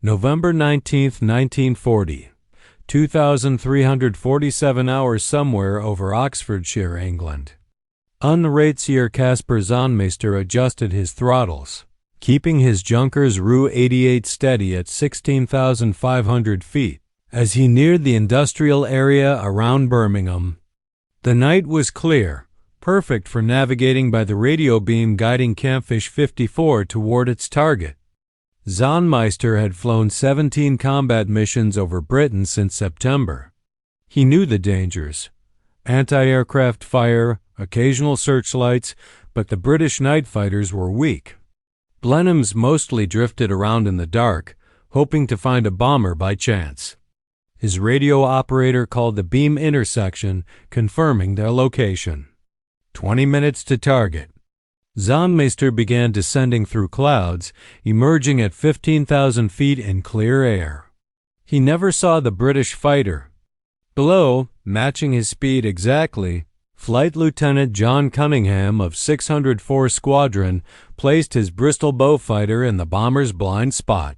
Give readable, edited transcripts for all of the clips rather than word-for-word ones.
November 19, 1940. 2,347 hours somewhere over Oxfordshire, England. Unteroffizier Kaspar Sondermeister adjusted his throttles, keeping his Junkers WWII steady at 16,500 feet as he neared the industrial area around Birmingham. The night was clear, perfect for navigating by the radio beam guiding Campfish 54 toward its target. Sondermeister had flown 17 combat missions over Britain since September. He knew the dangers: anti-aircraft fire, occasional searchlights, but the British night fighters were weak. Blenheims mostly drifted around in the dark, hoping to find a bomber by chance. His radio operator called the beam intersection, confirming their location. 20 minutes to target. Sondermeister began descending through clouds, emerging at 15,000 feet in clear air. He never saw the British fighter. Below, matching his speed exactly, Flight Lieutenant John Cunningham of 604 Squadron placed his Bristol Beaufighter in the bomber's blind spot.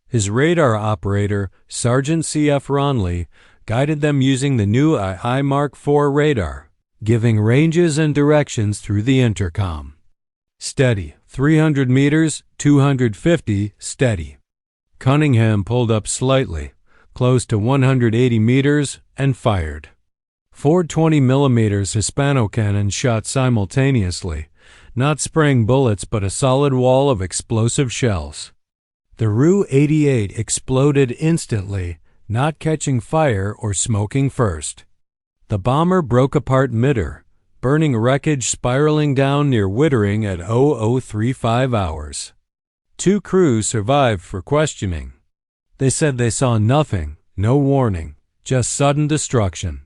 His radar operator, Sergeant C.F. Ronley, guided them using the new WWII Mark IV radar, giving ranges and directions through the intercom. Steady, 300 meters, 250, steady. Cunningham pulled up slightly, close to 180 meters, and fired. 4 20mm Hispano cannons shot simultaneously, not spraying bullets but a solid wall of explosive shells. The WWII exploded instantly, not catching fire or smoking first. The bomber broke apart mid-air, burning wreckage spiraling down near Wittering at 0035 hours. 2 crews survived for questioning. They said they saw nothing, no warning, just sudden destruction.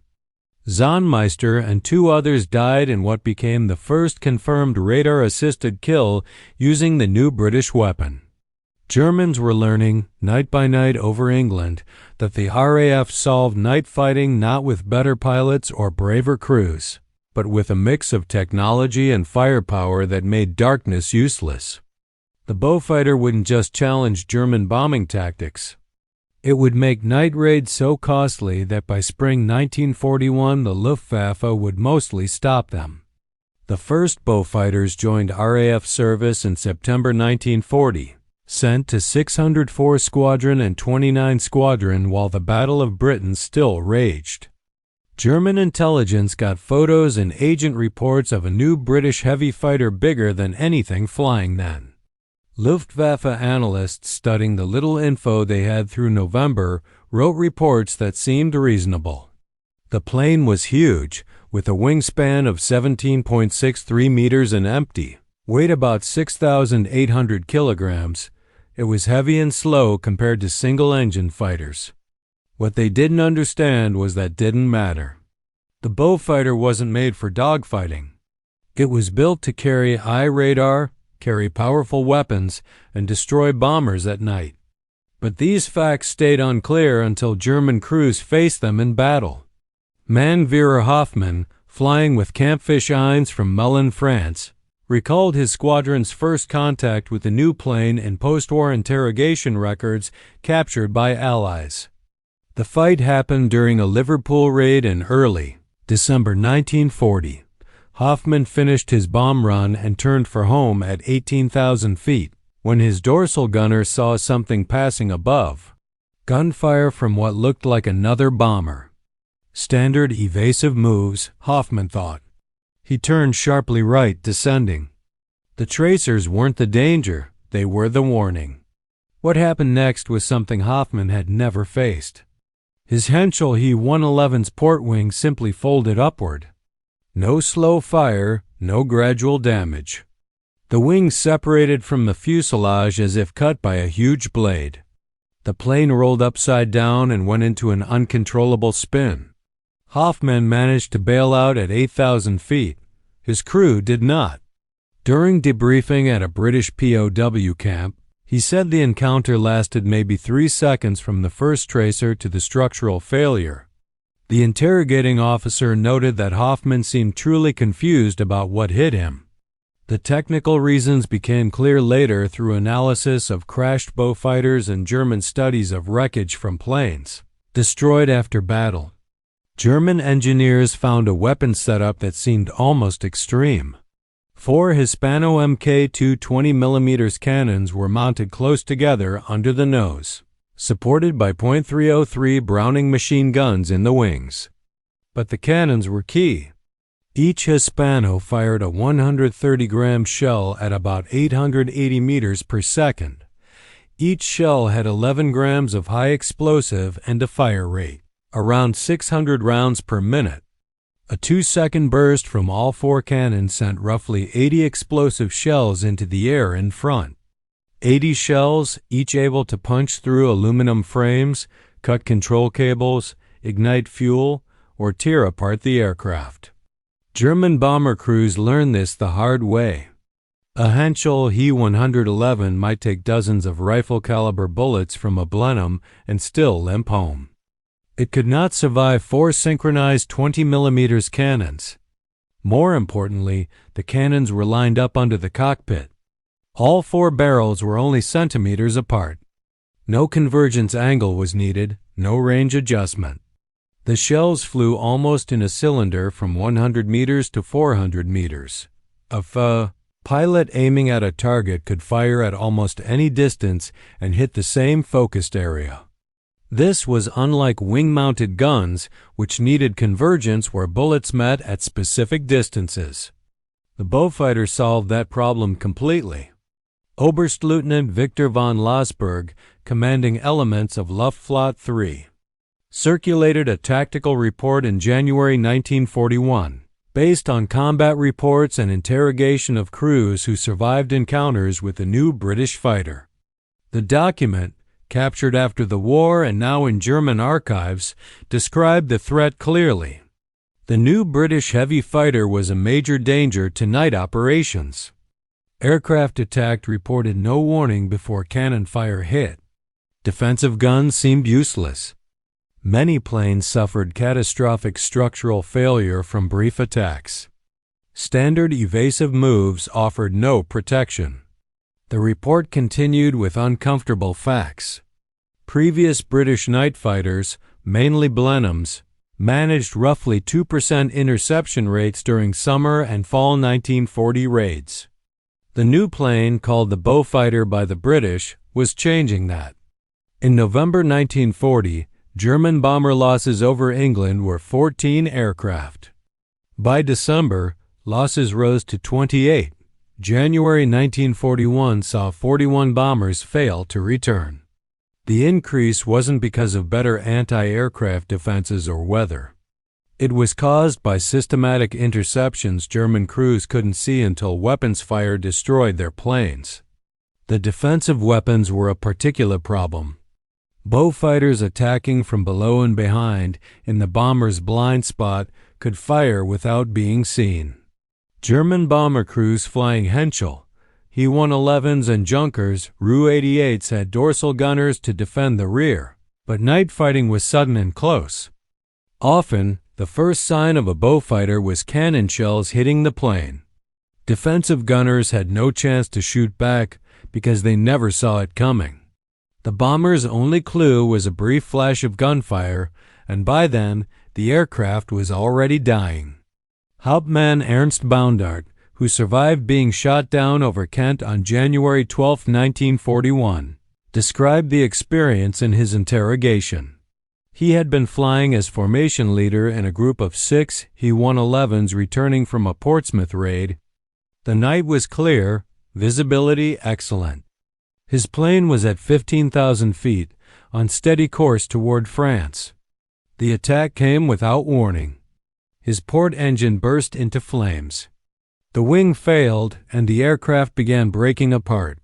Sondermeister and 2 others died in what became the first confirmed radar-assisted kill using the new British weapon. Germans were learning, night by night over England, that the RAF solved night fighting not with better pilots or braver crews, but with a mix of technology and firepower that made darkness useless. The Beaufighter wouldn't just challenge German bombing tactics. It would make night raids so costly that by spring 1941 the Luftwaffe would mostly stop them. The first Beaufighters joined RAF service in September 1940, sent to 604 Squadron and 29 Squadron while the Battle of Britain still raged. German intelligence got photos and agent reports of a new British heavy fighter bigger than anything flying then. Luftwaffe analysts studying the little info they had through November wrote reports that seemed reasonable. The plane was huge, with a wingspan of 17.63 meters and empty, weighed about 6,800 kilograms. It was heavy and slow compared to single-engine fighters. What they didn't understand was that didn't matter. The Beaufighter wasn't made for dogfighting. It was built to carry high radar, carry powerful weapons, and destroy bombers at night. But these facts stayed unclear until German crews faced them in battle. Mann-Führer Hoffmann, flying with Campfish 1 from Melun, France, recalled his squadron's first contact with the new plane in post-war interrogation records captured by Allies. The fight happened during a Liverpool raid in early December 1940. Hoffmann finished his bomb run and turned for home at 18,000 feet when his dorsal gunner saw something passing above. Gunfire from what looked like another bomber. Standard evasive moves, Hoffmann thought. He turned sharply right, descending. The tracers weren't the danger, they were the warning. What happened next was something Hoffmann had never faced. His Henschel He-111's port wing simply folded upward. No slow fire, no gradual damage. The wings separated from the fuselage as if cut by a huge blade. The plane rolled upside down and went into an uncontrollable spin. Hoffmann managed to bail out at 8,000 feet. His crew did not. During debriefing at a British POW camp, he said the encounter lasted maybe 3 seconds from the first tracer to the structural failure. The interrogating officer noted that Hoffmann seemed truly confused about what hit him. The technical reasons became clear later through analysis of crashed Beaufighters and German studies of wreckage from planes destroyed after battle. German engineers found a weapon setup that seemed almost extreme. 4 Hispano Mk2 20mm cannons were mounted close together under the nose, supported by .303 Browning machine guns in the wings. But the cannons were key. Each Hispano fired a 130-gram shell at about 880 meters per second. Each shell had 11 grams of high explosive and a fire rate, around 600 rounds per minute. A 2-second burst from all 4 cannons sent roughly 80 explosive shells into the air in front. 80 shells, each able to punch through aluminum frames, cut control cables, ignite fuel, or tear apart the aircraft. German bomber crews learned this the hard way. A Henschel He-111 might take dozens of rifle-caliber bullets from a Blenheim and still limp home. It could not survive 4 synchronized 20mm cannons. More importantly, the cannons were lined up under the cockpit. All 4 barrels were only centimeters apart. No convergence angle was needed, no range adjustment. The shells flew almost in a cylinder from 100 meters to 400 meters. A pilot aiming at a target could fire at almost any distance and hit the same focused area. This was unlike wing-mounted guns, which needed convergence where bullets met at specific distances. The Beaufighter solved that problem completely. Oberstleutnant Victor von Lossberg, commanding elements of Luftwaffe 3, circulated a tactical report in January 1941, based on combat reports and interrogation of crews who survived encounters with the new British fighter. The document, captured after the war and now in German archives, described the threat clearly. The new British heavy fighter was a major danger to night operations. Aircraft attack reported no warning before cannon fire hit. Defensive guns seemed useless. Many planes suffered catastrophic structural failure from brief attacks. Standard evasive moves offered no protection. The report continued with uncomfortable facts. Previous British night fighters, mainly Blenheims, managed roughly 2% interception rates during summer and fall 1940 raids. The new plane, called the Beaufighter by the British, was changing that. In November 1940, German bomber losses over England were 14 aircraft. By December, losses rose to 28. January 1941 saw 41 bombers fail to return. The increase wasn't because of better anti-aircraft defenses or weather. It was caused by systematic interceptions German crews couldn't see until weapons fire destroyed their planes. The defensive weapons were a particular problem. Beaufighters attacking from below and behind, in the bomber's blind spot, could fire without being seen. German bomber crews flying Henschel, He-111s and Junkers, WWII had dorsal gunners to defend the rear, but night fighting was sudden and close. Often, the first sign of a Beaufighter was cannon shells hitting the plane. Defensive gunners had no chance to shoot back because they never saw it coming. The bomber's only clue was a brief flash of gunfire, and by then, the aircraft was already dying. Hauptmann Ernst Boundart, who survived being shot down over Kent on January 12, 1941, described the experience in his interrogation. He had been flying as formation leader in a group of 6 He-111s returning from a Portsmouth raid. The night was clear, visibility excellent. His plane was at 15,000 feet, on steady course toward France. The attack came without warning. His port engine burst into flames. The wing failed, and the aircraft began breaking apart.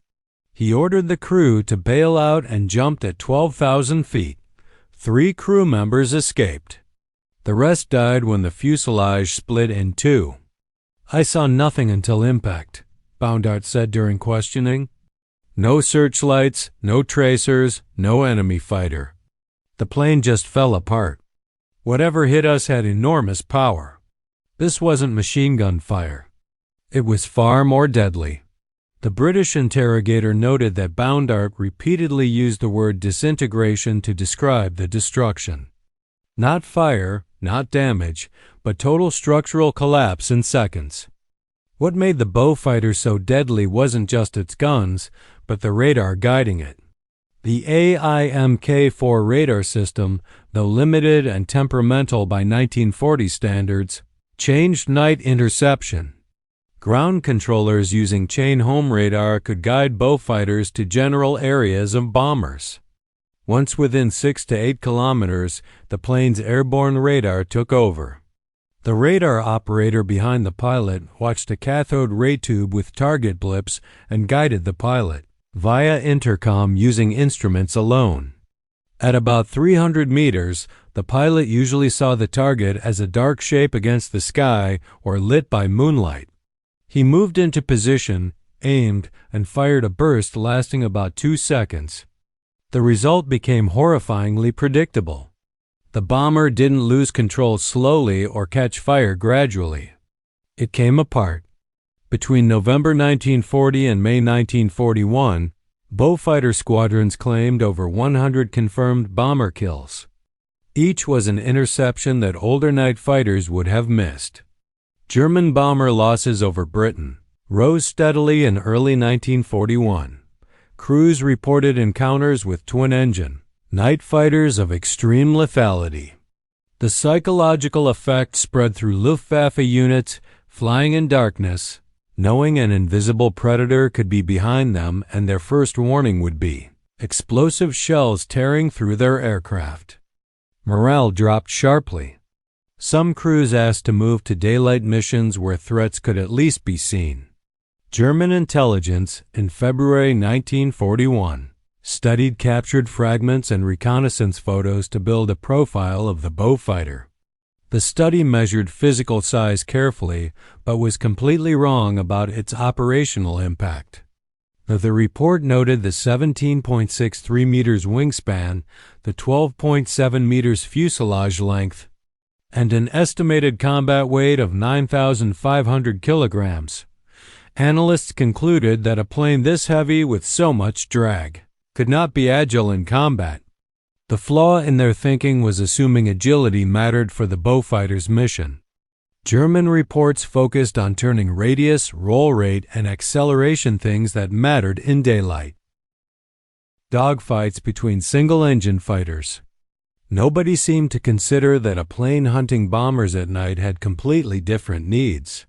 He ordered the crew to bail out and jumped at 12,000 feet. 3 crew members escaped. The rest died when the fuselage split in 2. "I saw nothing until impact," Boundart said during questioning. "No searchlights, no tracers, no enemy fighter. The plane just fell apart. Whatever hit us had enormous power. This wasn't machine gun fire. It was far more deadly. The British interrogator noted that Boundart repeatedly used the word disintegration to describe the destruction. Not fire, not damage, but total structural collapse in seconds. What made the Beaufighter so deadly wasn't just its guns, but the radar guiding it. The AIMK-4 radar system, though limited and temperamental by 1940 standards, changed night interception. Ground controllers using chain-home radar could guide Beaufighters to general areas of bombers. Once within 6 to 8 kilometers, the plane's airborne radar took over. The radar operator behind the pilot watched a cathode ray tube with target blips and guided the pilot via intercom using instruments alone. At about 300 meters, the pilot usually saw the target as a dark shape against the sky or lit by moonlight. He moved into position, aimed, and fired a burst lasting about 2 seconds. The result became horrifyingly predictable. The bomber didn't lose control slowly or catch fire gradually. It came apart. Between November 1940 and May 1941, Beaufighter squadrons claimed over 100 confirmed bomber kills. Each was an interception that older night fighters would have missed. German bomber losses over Britain rose steadily in early 1941. Crews reported encounters with twin-engine night fighters of extreme lethality. The psychological effect spread through Luftwaffe units flying in darkness, knowing an invisible predator could be behind them, and their first warning would be explosive shells tearing through their aircraft. Morale dropped sharply. Some crews asked to move to daylight missions where threats could at least be seen. German intelligence, in February 1941, studied captured fragments and reconnaissance photos to build a profile of the Beaufighter. The study measured physical size carefully, but was completely wrong about its operational impact. The report noted the 17.63 meters wingspan, the 12.7 meters fuselage length, and an estimated combat weight of 9,500 kilograms. Analysts concluded that a plane this heavy with so much drag could not be agile in combat. The flaw in their thinking was assuming agility mattered for the Beaufighter's mission. German reports focused on turning radius, roll rate, and acceleration things that mattered in daylight. Dogfights between single-engine fighters. Nobody seemed to consider that a plane hunting bombers at night had completely different needs.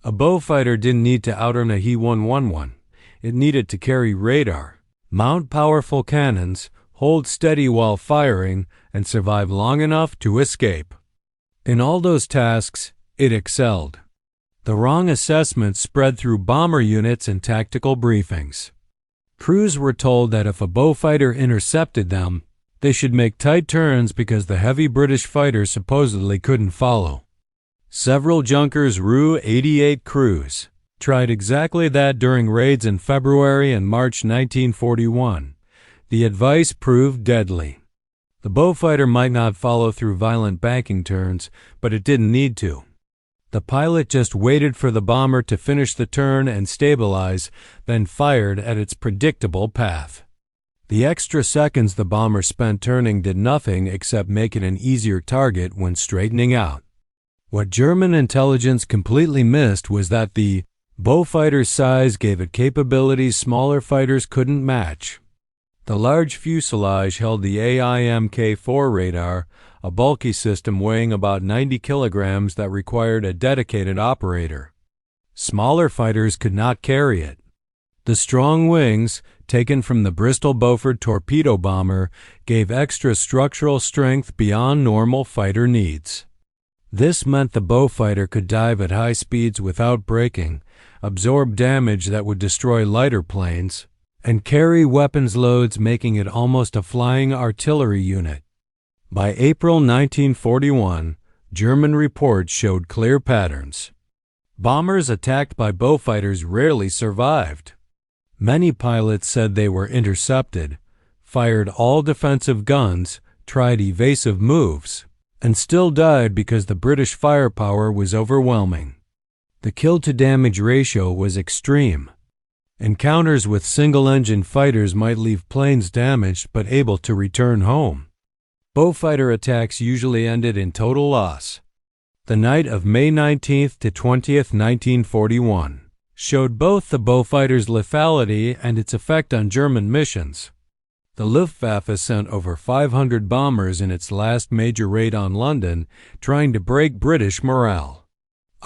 A Beaufighter didn't need to outrun a He-111. It needed to carry radar, mount powerful cannons, hold steady while firing, and survive long enough to escape. In all those tasks, it excelled. The wrong assessment spread through bomber units and tactical briefings. Crews were told that if a Beaufighter intercepted them, they should make tight turns because the heavy British fighters supposedly couldn't follow. Several Junkers WWII crews tried exactly that during raids in February and March 1941. The advice proved deadly. The Beaufighter might not follow through violent banking turns, but it didn't need to. The pilot just waited for the bomber to finish the turn and stabilize, then fired at its predictable path. The extra seconds the bomber spent turning did nothing except make it an easier target when straightening out. What German intelligence completely missed was that the Beaufighter's size gave it capabilities smaller fighters couldn't match. The large fuselage held the AIMK-4 radar, a bulky system weighing about 90 kilograms that required a dedicated operator. Smaller fighters could not carry it. The strong wings, taken from the Bristol Beaufort torpedo bomber, gave extra structural strength beyond normal fighter needs. This meant the Beaufighter could dive at high speeds without braking, absorb damage that would destroy lighter planes, and carry weapons loads, making it almost a flying artillery unit. By April 1941, German reports showed clear patterns. Bombers attacked by Beaufighters rarely survived. Many pilots said they were intercepted, fired all defensive guns, tried evasive moves, and still died because the British firepower was overwhelming. The kill-to-damage ratio was extreme. Encounters with single-engine fighters might leave planes damaged but able to return home. Beaufighter attacks usually ended in total loss. The night of May 19 to 20, 1941, showed both the Beaufighter's lethality and its effect on German missions. The Luftwaffe sent over 500 bombers in its last major raid on London, trying to break British morale.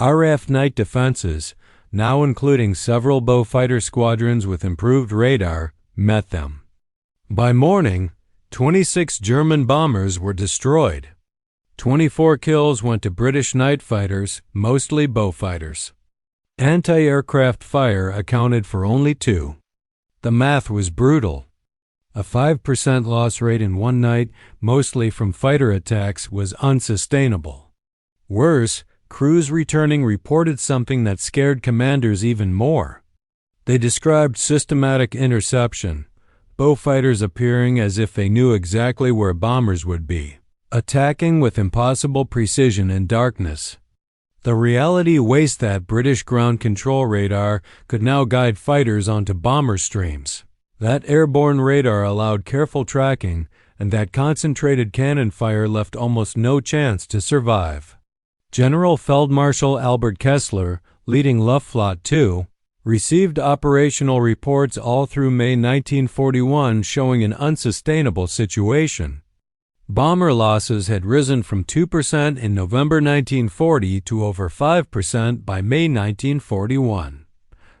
RAF night defenses, now including several Beaufighter squadrons with improved radar, met them. By morning, 26 German bombers were destroyed. 24 kills went to British night fighters, mostly Beaufighters. Anti-aircraft fire accounted for only 2. The math was brutal. A 5% loss rate in one night, mostly from fighter attacks, was unsustainable. Worse, crews returning reported something that scared commanders even more. They described systematic interception, Beaufighters appearing as if they knew exactly where bombers would be, attacking with impossible precision in darkness. The reality was that British ground control radar could now guide fighters onto bomber streams. That airborne radar allowed careful tracking, and that concentrated cannon fire left almost no chance to survive. General Feldmarschall Albert Kessler, leading Luftwaffe II, received operational reports all through May 1941 showing an unsustainable situation. Bomber losses had risen from 2% in November 1940 to over 5% by May 1941.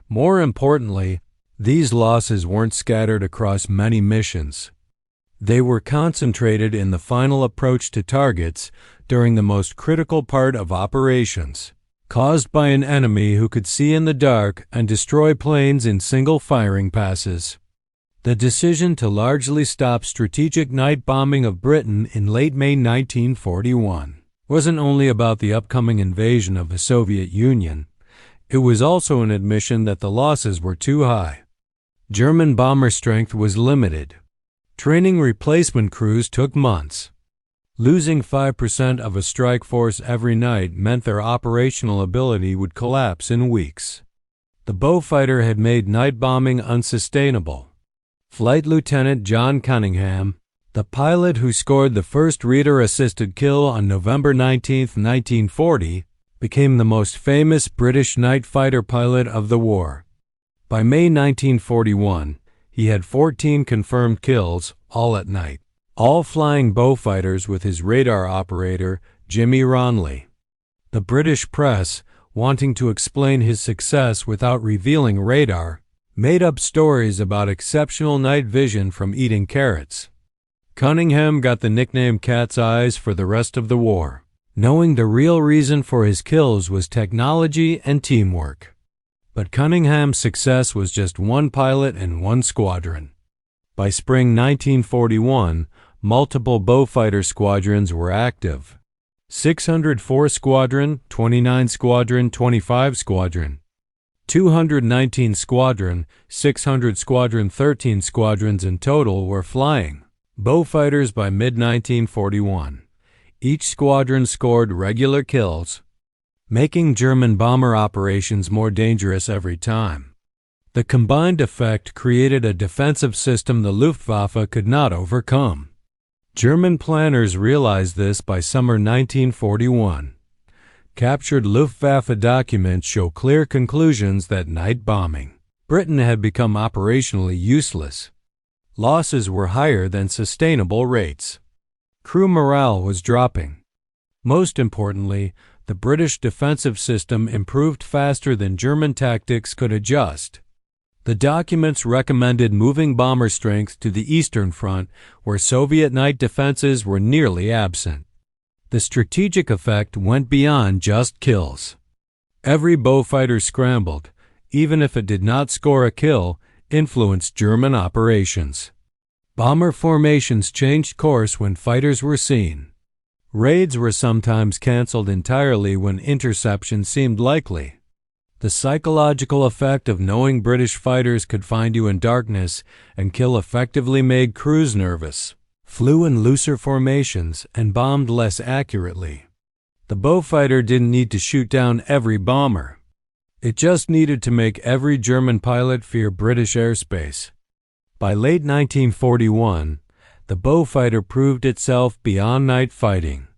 More importantly, these losses weren't scattered across many missions. They were concentrated in the final approach to targets during the most critical part of operations, caused by an enemy who could see in the dark and destroy planes in single firing passes. The decision to largely stop strategic night bombing of Britain in late May 1941 wasn't only about the upcoming invasion of the Soviet Union. It was also an admission that the losses were too high. German bomber strength was limited. Training replacement crews took months. Losing 5% of a strike force every night meant their operational ability would collapse in weeks. The Beaufighter had made night bombing unsustainable. Flight Lieutenant John Cunningham, the pilot who scored the first reader-assisted kill on November 19, 1940, became the most famous British night fighter pilot of the war. By May 1941, he had 14 confirmed kills, all at night, all flying Beaufighters with his radar operator, Jimmy Ronley. The British press, wanting to explain his success without revealing radar, made up stories about exceptional night vision from eating carrots. Cunningham got the nickname Cat's Eyes for the rest of the war, knowing the real reason for his kills was technology and teamwork. But Cunningham's success was just one pilot and one squadron. By spring 1941, multiple Beaufighter squadrons were active. 604 Squadron, 29 Squadron, 25 Squadron. 219 Squadron, 600 Squadron, 13 squadrons in total were flying Beaufighters by mid-1941. Each squadron scored regular kills, making German bomber operations more dangerous every time. The combined effect created a defensive system the Luftwaffe could not overcome. German planners realized this by summer 1941. Captured Luftwaffe documents show clear conclusions that night bombing Britain had become operationally useless. Losses were higher than sustainable rates. Crew morale was dropping. Most importantly, the British defensive system improved faster than German tactics could adjust. The documents recommended moving bomber strength to the Eastern Front, where Soviet night defenses were nearly absent. The strategic effect went beyond just kills. Every Beaufighter scrambled, even if it did not score a kill, influenced German operations. Bomber formations changed course when fighters were seen. Raids were sometimes canceled entirely when interception seemed likely. The psychological effect of knowing British fighters could find you in darkness and kill effectively made crews nervous, flew in looser formations, and bombed less accurately. The Beaufighter didn't need to shoot down every bomber. It just needed to make every German pilot fear British airspace. By late 1941, the Beaufighter proved itself beyond night fighting.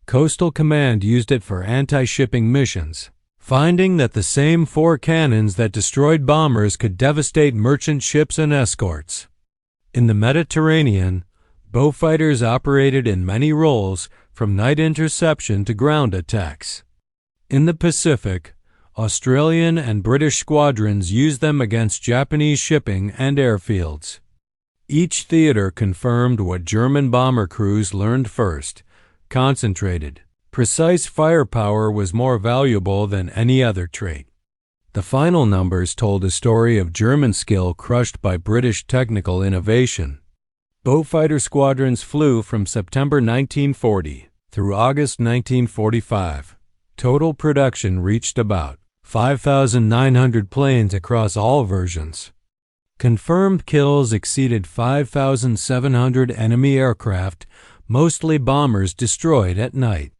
Coastal Command used it for anti-shipping missions, finding that the same 4 cannons that destroyed bombers could devastate merchant ships and escorts. In the Mediterranean, Beaufighters operated in many roles, from night interception to ground attacks. In the Pacific, Australian and British squadrons used them against Japanese shipping and airfields. Each theater confirmed what German bomber crews learned first: concentrated, precise firepower was more valuable than any other trait. The final numbers told a story of German skill crushed by British technical innovation. Beaufighter squadrons flew from September 1940 through August 1945. Total production reached about 5,900 planes across all versions. Confirmed kills exceeded 5,700 enemy aircraft, mostly bombers destroyed at night.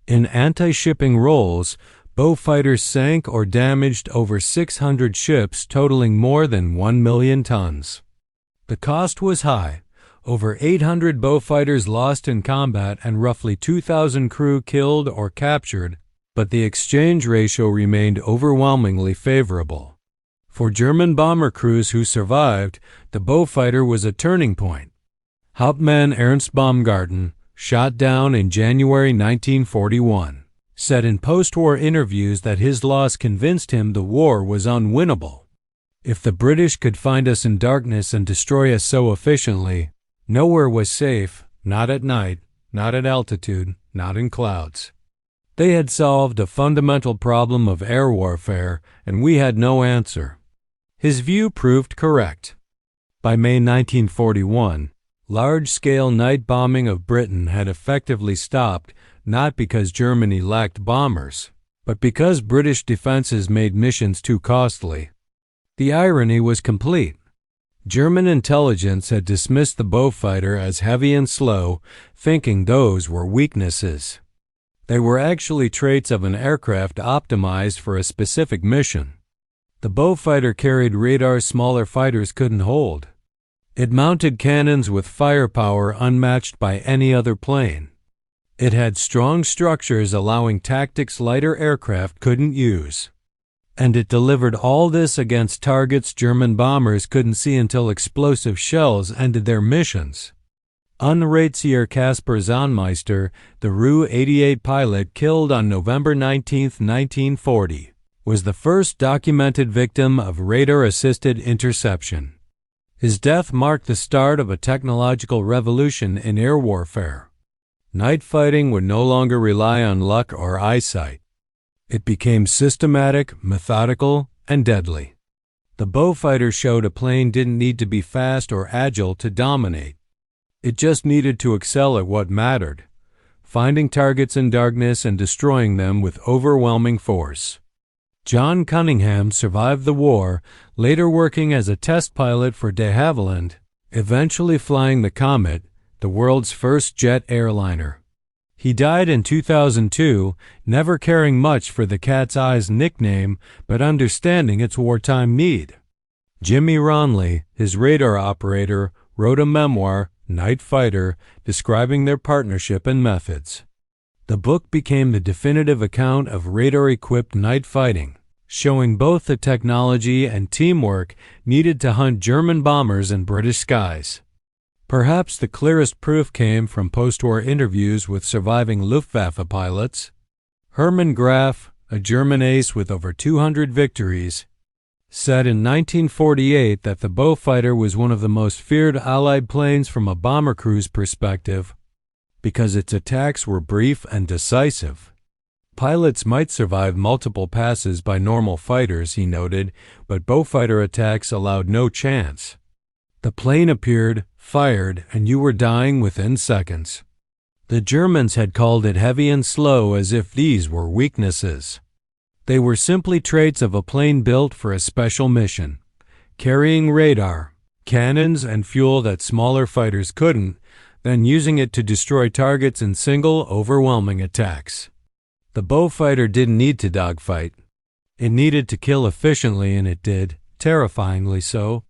In anti-shipping roles, Beaufighters sank or damaged over 600 ships totaling more than 1 million tons. The cost was high: over 800 Beaufighters lost in combat and roughly 2,000 crew killed or captured, but the exchange ratio remained overwhelmingly favorable. For German bomber crews who survived, the Beaufighter was a turning point. Hauptmann Ernst Baumgarten, shot down in January 1941, said in post-war interviews that his loss convinced him the war was unwinnable. If the British could find us in darkness and destroy us so efficiently, nowhere was safe, not at night, not at altitude, not in clouds. They had solved a fundamental problem of air warfare, and we had no answer. His view proved correct. By May 1941, large-scale night bombing of Britain had effectively stopped, not because Germany lacked bombers, but because British defenses made missions too costly. The irony was complete. German intelligence had dismissed the Beaufighter as heavy and slow, thinking those were weaknesses. They were actually traits of an aircraft optimized for a specific mission. The Beaufighter carried radars smaller fighters couldn't hold. It mounted cannons with firepower unmatched by any other plane. It had strong structures allowing tactics lighter aircraft couldn't use. And it delivered all this against targets German bombers couldn't see until explosive shells ended their missions. Unteroffizier Kaspar Sondermeister, the WWII pilot killed on November 19, 1940, was the first documented victim of radar-assisted interception. His death marked the start of a technological revolution in air warfare. Night fighting would no longer rely on luck or eyesight. It became systematic, methodical, and deadly. The Beaufighter showed a plane didn't need to be fast or agile to dominate. It just needed to excel at what mattered: finding targets in darkness and destroying them with overwhelming force. John Cunningham survived the war, later working as a test pilot for de Havilland, eventually flying the Comet, the world's first jet airliner. He died in 2002, never caring much for the cat's eyes nickname, but understanding its wartime need. Jimmy Ronley, his radar operator, wrote a memoir, Night Fighter, describing their partnership and methods. The book became the definitive account of radar-equipped night fighting, showing both the technology and teamwork needed to hunt German bombers in British skies. Perhaps the clearest proof came from post-war interviews with surviving Luftwaffe pilots. Hermann Graf, a German ace with over 200 victories, said in 1948 that the Beaufighter was one of the most feared Allied planes from a bomber crew's perspective because its attacks were brief and decisive. Pilots might survive multiple passes by normal fighters, he noted, but Beaufighter attacks allowed no chance. The plane appeared, fired, and you were dying within seconds. The Germans had called it heavy and slow as if these were weaknesses. They were simply traits of a plane built for a special mission, carrying radar, cannons, and fuel that smaller fighters couldn't, then using it to destroy targets in single, overwhelming attacks. The Beaufighter didn't need to dogfight. It needed to kill efficiently, and it did, terrifyingly so.